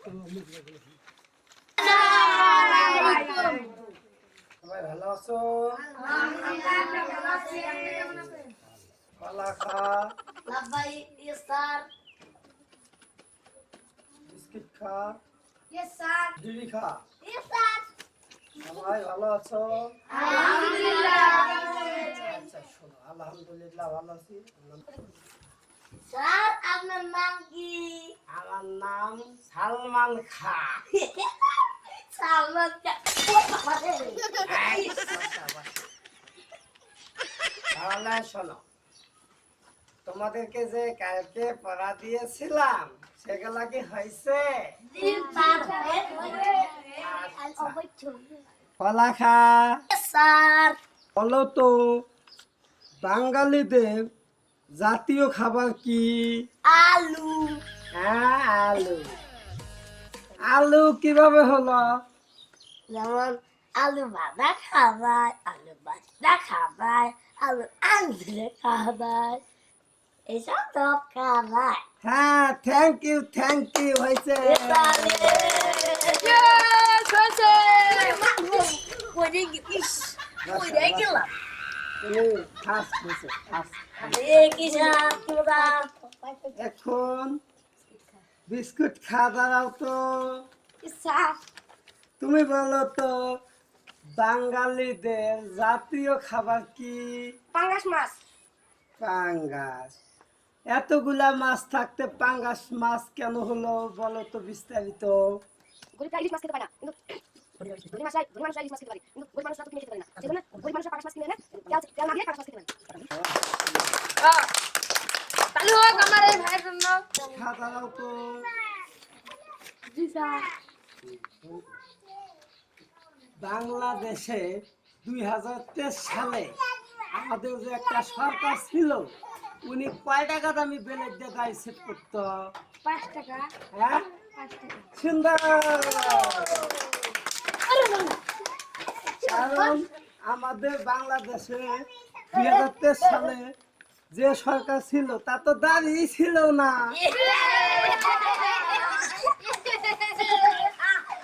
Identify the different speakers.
Speaker 1: সবাই ভালো আছো? কলা খা, বিস্কিট খা, বিড়ি খা। সবাই ভালো আছো? আচ্ছা শোনো, আলহামদুলিল্লাহ ভালো আছি।
Speaker 2: স্যার আপনার নাম কি?
Speaker 1: আমার নাম সালমান খা।
Speaker 2: সালমান খান।
Speaker 1: তাহলে শোনো, তোমাদেরকে যে কালকে পড়া দিয়েছিলাম সেগুলা কি হয়েছে? কলা খা।
Speaker 2: স্যার
Speaker 1: বলো তো, বাঙালিদের জাতীয় খাবার কি?
Speaker 2: আলু।
Speaker 1: হ্যাঁ, আলু। আলু কিভাবে হলো?
Speaker 2: যেমন আলু ভাজা খাবার, আলু ভাজা খাবার, আলু আলু খাবার, এসব সব খাবার।
Speaker 1: হ্যাঁ, থ্যাংক ইউ হয়েছে। তুমি ফার্স্ট হয়েছে, ফার্স্ট। এখন বিস্কুট খা, দাঁড়াও তো। তুমি বলো তো, বাঙালিদের জাতীয় খাবার কি?
Speaker 2: পাঙ্গাস মাছ।
Speaker 1: পাঙ্গাস। এতগুলা মাছ থাকতে পাঙ্গাস মাছ কেন হলো বলো তো বিস্তারিত।
Speaker 2: গরিব ইলিশ মাছ খেতে পারে না, কিন্তু ধনী মানুষরা ইলিশ মাছ খেতে পারে, কিন্তু গরিব মানুষরা তো কিনে খেতে পারে না। সেজন্য গরিব মানুষরা পাঙ্গাস মাছ কিনে এনে তেল না দিয়ে পাঙ্গাস মাছ খেতে পারে। চালু হোক আমার এই ভাইয়ের জন্য।
Speaker 1: খা, দাঁড়াও তো।
Speaker 2: জি স্যার।
Speaker 1: বাংলাদেশে 2023 সালে আমাদের যে একটা সরকার ছিল, উনি কয় টাকা দামি বেলেট দিয়ে গাড়ি সেট করতো?
Speaker 2: 5 টাকা।
Speaker 1: হ্যাঁ,
Speaker 2: 5 টাকা।
Speaker 1: সুন্দর। কারণ আমাদের বাংলাদেশে 2023 সালে যে সরকার ছিল তা তো দাঁড়িয়ে ছিল না।